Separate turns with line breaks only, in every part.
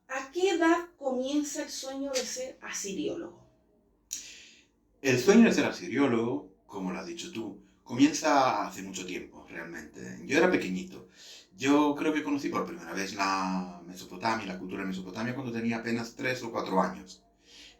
¿A qué edad comienza el sueño de ser asiriólogo?
El sueño de ser asiriólogo, como lo has dicho tú, comienza hace mucho tiempo, realmente. Yo era pequeñito. Yo creo que conocí por primera vez la Mesopotamia, la cultura de Mesopotamia, cuando tenía apenas 3 o 4 años.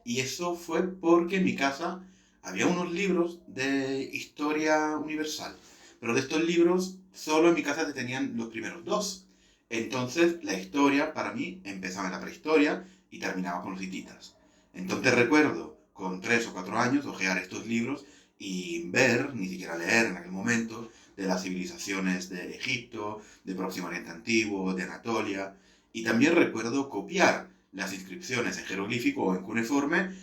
Y eso fue porque en mi casa había unos libros de historia universal. Pero de estos libros, solo en mi casa se tenían los primeros dos. Entonces, la historia, para mí, empezaba en la prehistoria y terminaba con los hititas. Entonces recuerdo, con 3 o 4 años, hojear estos libros y ver, ni siquiera leer en aquel momento, de las civilizaciones de Egipto, de Próximo Oriente Antiguo, de Anatolia. Y también recuerdo copiar las inscripciones en jeroglífico o en cuneiforme,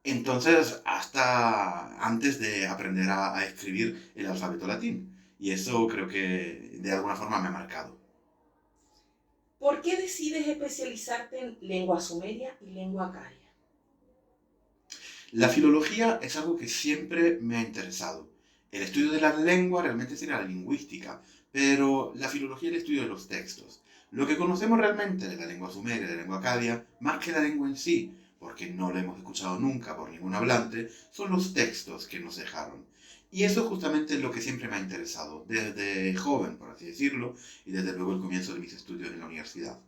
entonces hasta antes de aprender a escribir el alfabeto latín. Y eso creo que de alguna forma me ha marcado.
¿Por qué decides especializarte en lengua sumeria y lengua acaria?
La filología es algo que siempre me ha interesado. El estudio de las lenguas realmente sería la lingüística, pero la filología es el estudio de los textos. Lo que conocemos realmente de la lengua sumeria, de la lengua acadia, más que la lengua en sí, porque no la hemos escuchado nunca por ningún hablante, son los textos que nos dejaron. Y eso justamente es lo que siempre me ha interesado, desde joven, por así decirlo, y desde luego el comienzo de mis estudios en la universidad.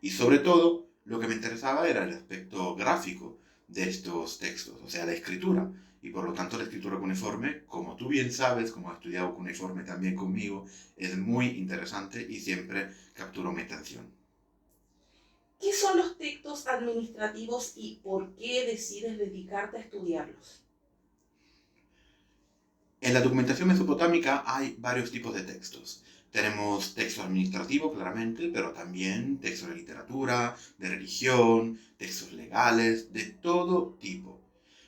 Y sobre todo, lo que me interesaba era el aspecto gráfico de estos textos, o sea, la escritura. Y por lo tanto la escritura cuneiforme, como tú bien sabes, como has estudiado cuneiforme también conmigo, es muy interesante y siempre capturó mi atención.
¿Qué son los textos administrativos y por qué decides dedicarte a estudiarlos?
En la documentación mesopotámica hay varios tipos de textos. Tenemos texto administrativo, claramente, pero también textos de literatura, de religión, textos legales, de todo tipo.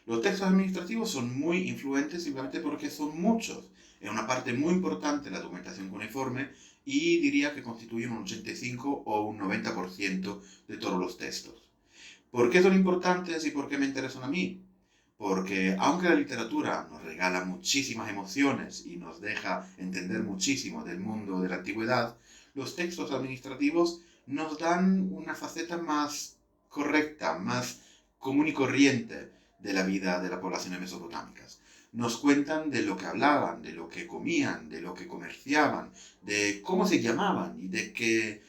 Los textos administrativos son muy influentes simplemente porque son muchos. Es una parte muy importante de la documentación cuneiforme y diría que constituyen un 85 o un 90% de todos los textos. ¿Por qué son importantes y por qué me interesan a mí? Porque aunque la literatura nos regala muchísimas emociones y nos deja entender muchísimo del mundo de la antigüedad, los textos administrativos nos dan una faceta más correcta, más común y corriente de la vida de las poblaciones mesopotámicas. Nos cuentan de lo que hablaban, de lo que comían, de lo que comerciaban, de cómo se llamaban y de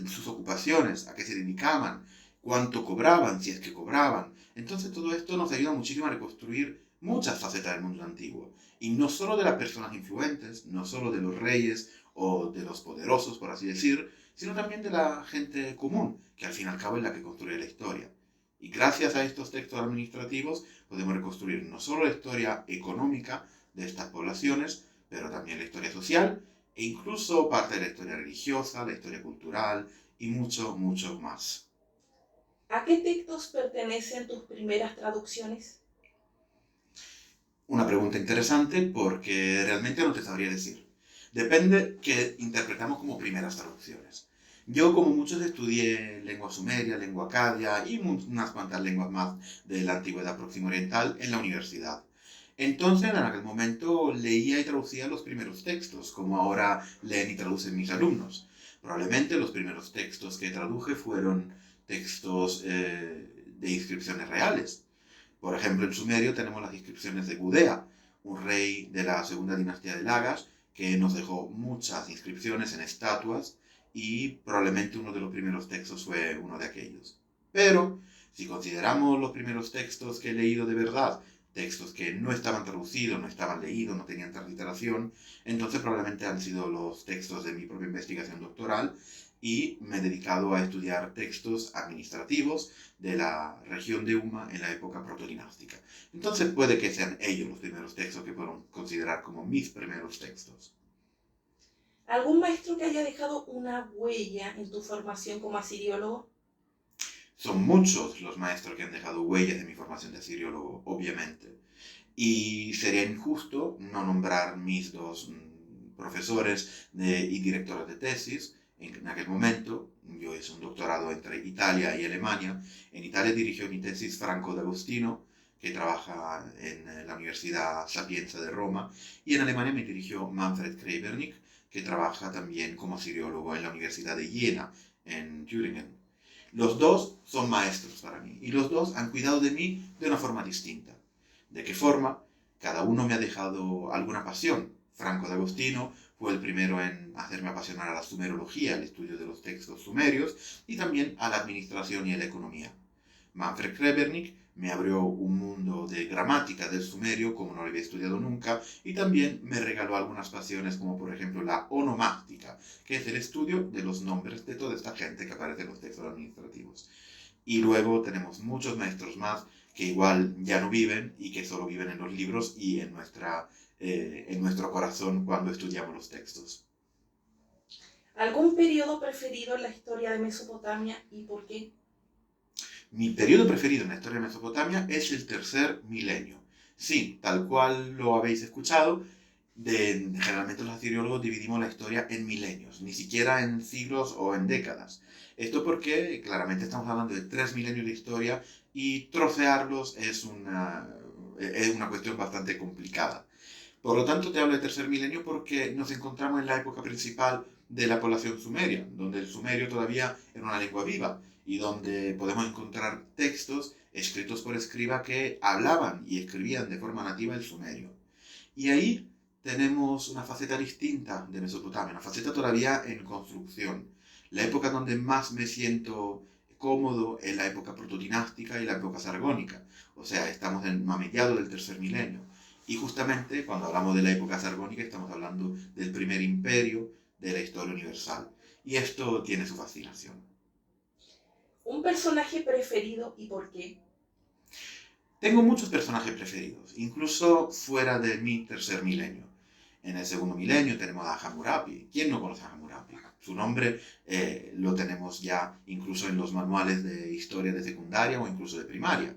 sus ocupaciones, a qué se dedicaban, cuánto cobraban, si es que cobraban. Entonces todo esto nos ayuda muchísimo a reconstruir muchas facetas del mundo antiguo. Y no solo de las personas influentes, no solo de los reyes o de los poderosos, por así decir, sino también de la gente común, que al fin y al cabo es la que construye la historia. Y gracias a estos textos administrativos podemos reconstruir no solo la historia económica de estas poblaciones, pero también la historia social e incluso parte de la historia religiosa, la historia cultural y mucho, mucho más.
¿A qué textos pertenecen tus primeras traducciones?
Una pregunta interesante porque realmente no te sabría decir. Depende que interpretamos como primeras traducciones. Yo, como muchos, estudié lengua sumeria, lengua acadia y unas cuantas lenguas más de la antigüedad próxima oriental en la universidad. Entonces, en aquel momento, leía y traducía los primeros textos, como ahora leen y traducen mis alumnos. Probablemente los primeros textos que traduje fueron textos de inscripciones reales. Por ejemplo, en Sumerio tenemos las inscripciones de Gudea, un rey de la segunda dinastía de Lagas, que nos dejó muchas inscripciones en estatuas y probablemente uno de los primeros textos fue uno de aquellos. Pero, si consideramos los primeros textos que he leído de verdad, textos que no estaban traducidos, no estaban leídos, no tenían transliteración, entonces probablemente han sido los textos de mi propia investigación doctoral y me he dedicado a estudiar textos administrativos de la región de Uma en la época protodinástica. Entonces puede que sean ellos los primeros textos que puedo considerar como mis primeros textos.
¿Algún maestro que haya dejado una huella en tu formación como asiriólogo?
Son muchos los maestros que han dejado huellas de mi formación de asiriólogo, obviamente. Y sería injusto no nombrar mis dos profesores y directores de tesis. En aquel momento, yo hice un doctorado entre Italia y Alemania. En Italia dirigió mi tesis Franco D'Agostino, que trabaja en la Universidad Sapienza de Roma, y en Alemania me dirigió Manfred Krebernik, que trabaja también como asiriólogo en la Universidad de Jena, en Thüringen. Los dos son maestros para mí y los dos han cuidado de mí de una forma distinta. ¿De qué forma? Cada uno me ha dejado alguna pasión. Franco de Agostino fue el primero en hacerme apasionar a la sumerología, el estudio de los textos sumerios, y también a la administración y a la economía. Manfred Krebernik me abrió un mundo de gramática del sumerio como no lo había estudiado nunca y también me regaló algunas pasiones como por ejemplo la onomástica, que es el estudio de los nombres de toda esta gente que aparece en los textos administrativos. Y luego tenemos muchos maestros más que igual ya no viven y que solo viven en los libros y en nuestro corazón cuando estudiamos los textos.
¿Algún periodo preferido en la historia de Mesopotamia y por qué?
Mi periodo preferido en la historia de Mesopotamia es el tercer milenio. Sí, tal cual lo habéis escuchado, generalmente los asiriólogos dividimos la historia en milenios, ni siquiera en siglos o en décadas. Esto porque claramente estamos hablando de 3 milenios de historia y trocearlos es una cuestión bastante complicada. Por lo tanto, te hablo de tercer milenio porque nos encontramos en la época principal de la población sumeria, donde el sumerio todavía era una lengua viva y donde podemos encontrar textos escritos por escriba que hablaban y escribían de forma nativa el sumerio. Y ahí tenemos una faceta distinta de Mesopotamia, una faceta todavía en construcción. La época donde más me siento cómodo es la época protodinástica y la época sargónica. O sea, estamos a mediados del tercer milenio. Y justamente cuando hablamos de la época sargónica estamos hablando del primer imperio de la historia universal. Y esto tiene su fascinación.
¿Un personaje preferido y por qué?
Tengo muchos personajes preferidos, incluso fuera de mi tercer milenio. En el segundo milenio tenemos a Hammurabi. ¿Quién no conoce a Hammurabi? Su nombre lo tenemos ya incluso en los manuales de historia de secundaria o incluso de primaria.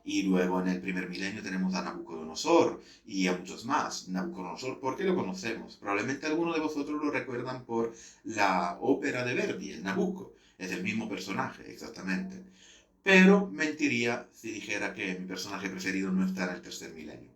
Y luego en el primer milenio tenemos a Nabucodonosor y a muchos más. Nabucodonosor, ¿por qué lo conocemos? Probablemente algunos de vosotros lo recuerdan por la ópera de Verdi, el Nabucco. Es el mismo personaje, exactamente. Pero mentiría si dijera que mi personaje preferido no está en el tercer milenio.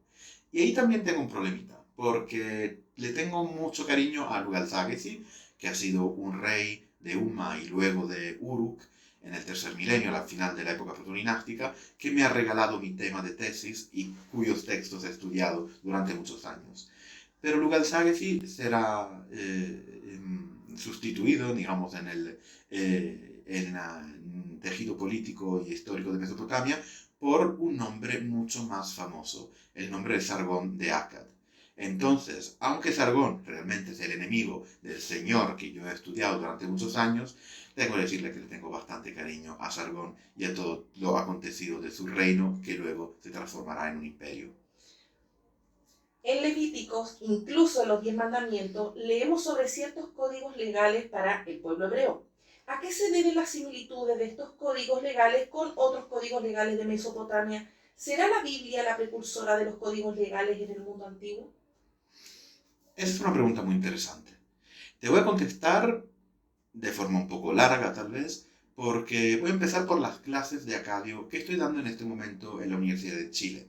Y ahí también tengo un problemita, porque le tengo mucho cariño a Lugal-Zaggisi, que ha sido un rey de Umma y luego de Uruk en el tercer milenio, a la final de la época protodinástica, que me ha regalado mi tema de tesis y cuyos textos he estudiado durante muchos años. Pero Lugal-Zaggisi será sustituido, digamos, en el tejido político y histórico de Mesopotamia por un nombre mucho más famoso, el nombre de Sargón de Akkad. Entonces, aunque Sargón realmente es el enemigo del señor que yo he estudiado durante muchos años, tengo que decirle que le tengo bastante cariño a Sargón y a todo lo acontecido de su reino, que luego se transformará en un imperio.
En Levíticos, incluso en los 10 mandamientos, leemos sobre ciertos códigos legales para el pueblo hebreo. ¿A qué se deben las similitudes de estos códigos legales con otros códigos legales de Mesopotamia? ¿Será la Biblia la precursora de los códigos legales en el mundo antiguo?
Esa es una pregunta muy interesante. Te voy a contestar de forma un poco larga, tal vez, porque voy a empezar por las clases de acadio que estoy dando en este momento en la Universidad de Chile.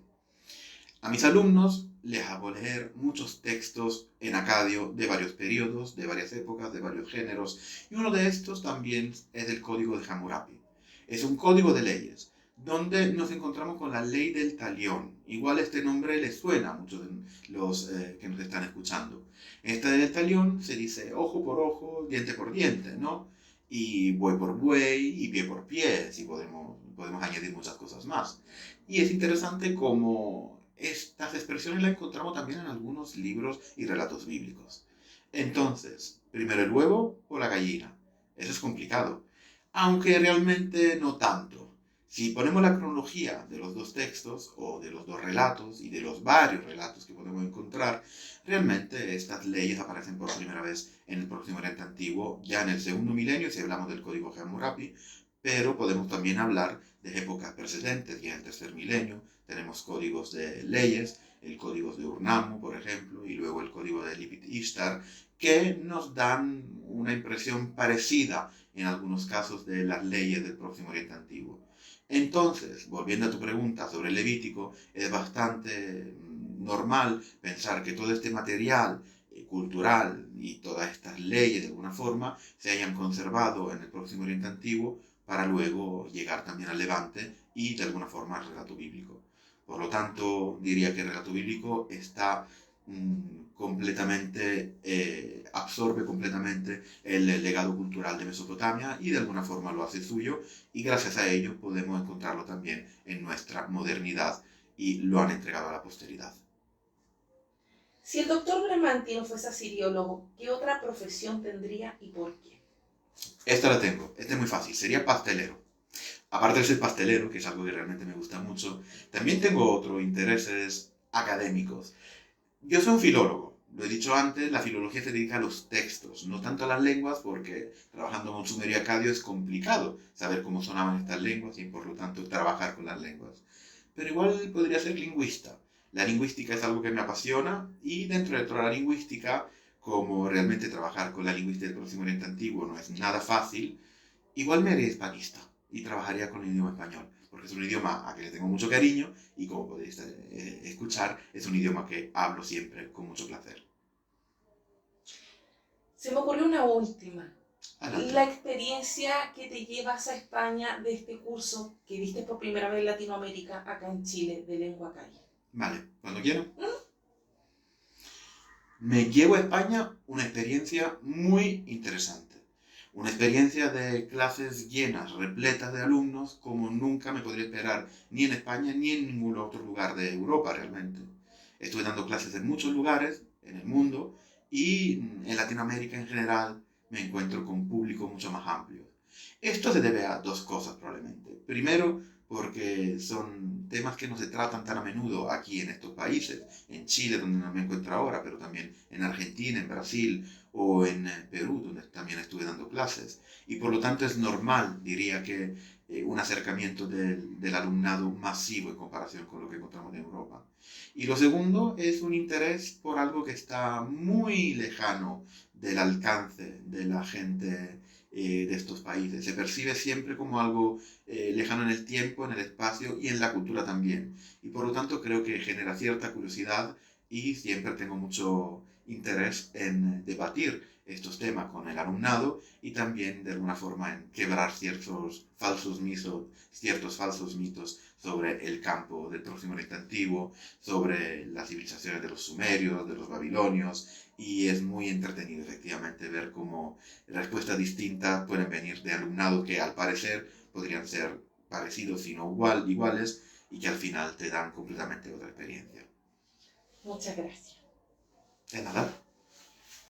A mis alumnos les hago leer muchos textos en acadio de varios periodos, de varias épocas, de varios géneros, y uno de estos también es el Código de Hammurabi. Es un código de leyes, donde nos encontramos con la ley del talión. Igual este nombre les suena a muchos de los que nos están escuchando. En esta ley del talión se dice ojo por ojo, diente por diente, ¿no? Y buey por buey, y pie por pie, si podemos añadir muchas cosas más. Y es interesante cómo estas expresiones las encontramos también en algunos libros y relatos bíblicos. Entonces, ¿primero el huevo o la gallina? Eso es complicado, aunque realmente no tanto. Si ponemos la cronología de los dos textos, o de los dos relatos, y de los varios relatos que podemos encontrar, realmente estas leyes aparecen por primera vez en el Próximo Oriente Antiguo, ya en el segundo milenio, si hablamos del Código Hammurabi, pero podemos también hablar de épocas precedentes, ya en el tercer milenio, tenemos códigos de leyes, el código de Urnamo, por ejemplo, y luego el código de Lipit Ishtar, que nos dan una impresión parecida en algunos casos de las leyes del Próximo Oriente Antiguo. Entonces, volviendo a tu pregunta sobre el Levítico, es bastante normal pensar que todo este material cultural y todas estas leyes de alguna forma se hayan conservado en el Próximo Oriente Antiguo para luego llegar también al Levante y de alguna forma al relato bíblico. Por lo tanto, diría que el relato bíblico está absorbe completamente el legado cultural de Mesopotamia y de alguna forma lo hace suyo, y gracias a ello podemos encontrarlo también en nuestra modernidad y lo han entregado a la posteridad.
Si el doctor Bramante no fuese asiriólogo, ¿qué otra profesión tendría y por qué?
Esta la tengo, esta es muy fácil, sería pastelero. Aparte de ser pastelero, que es algo que realmente me gusta mucho, también tengo otros intereses académicos. Yo soy un filólogo. Lo he dicho antes, la filología se dedica a los textos, no tanto a las lenguas, porque trabajando con sumerio y acadio es complicado saber cómo sonaban estas lenguas y por lo tanto trabajar con las lenguas. Pero igual podría ser lingüista. La lingüística es algo que me apasiona y dentro de toda la lingüística, como realmente trabajar con la lingüística del Próximo Oriente Antiguo no es nada fácil, igual me haría hispanista y trabajaría con el idioma español, porque es un idioma a que le tengo mucho cariño y como podéis escuchar, es un idioma que hablo siempre con mucho placer.
Se me ocurrió una última.
Adelante.
La experiencia que te llevas a España de este curso que viste por primera vez en Latinoamérica, acá en Chile, de lengua calle.
Vale, cuando quiero. Me llevo a España una experiencia muy interesante. Una experiencia de clases llenas, repletas de alumnos, como nunca me podría esperar, ni en España ni en ningún otro lugar de Europa realmente. Estuve dando clases en muchos lugares en el mundo y en Latinoamérica en general me encuentro con un público mucho más amplio. Esto se debe a dos cosas probablemente. Primero, porque son temas que no se tratan tan a menudo aquí en estos países, en Chile, donde no me encuentro ahora, pero también en Argentina, en Brasil o en Perú, donde también estuve dando clases. Y por lo tanto es normal, diría que, un acercamiento del alumnado masivo en comparación con lo que encontramos en Europa. Y lo segundo es un interés por algo que está muy lejano del alcance de la gente de estos países. Se percibe siempre como algo lejano en el tiempo, en el espacio y en la cultura también. Y por lo tanto creo que genera cierta curiosidad y siempre tengo mucho interés en debatir estos temas con el alumnado y también de alguna forma en quebrar ciertos falsos mitos sobre el campo del Próximo Oriente Antiguo, sobre las civilizaciones de los sumerios, de los babilonios, y es muy entretenido efectivamente ver cómo respuestas distintas pueden venir de alumnado que al parecer podrían ser parecidos sino iguales y que al final te dan completamente otra experiencia.
Muchas gracias.
De nada.